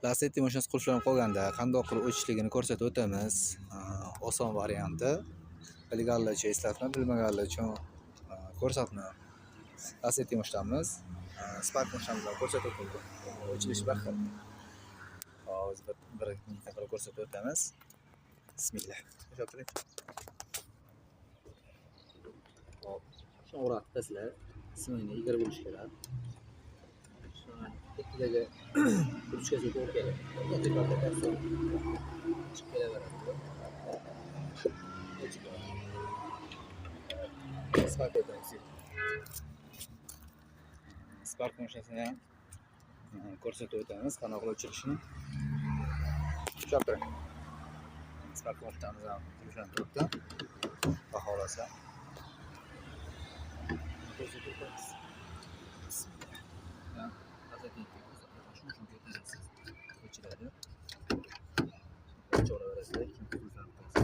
Lasetti mashinasi qulflanib qolganda qandoq qilib o'chishligini ko'rsatib o'tamiz. Oson varianti. Bilganlar uchun eslatma, bilmaganlar uchun ko'rsatma. Lasetti mashinamiz, Spark mashinamizni ko'rsatib o'tdik. O'chirish bir xil. Hozir bir minutga qilib ko'rsatib o'tamiz. Bismillah. O'chirib turing. Hop, shuni o'rab tashlab, simini yigirib bo'lish kerak. Ikkidagi kruchkasiga to'g'ri keladi. Tekrorda tashlab chiqib kelaveradi. Spark o'tamiz. Spark mashinasini ham ko'rsatib o'tamiz, qanaqa qilib o'chirishni. Ushlab turing. Spark mashinamiz ham qulflanib turibdi. Baholasa. Ko'rsatib o'tamiz. O'chiradi. Choraverasizlar, kim qulflanib qolsa.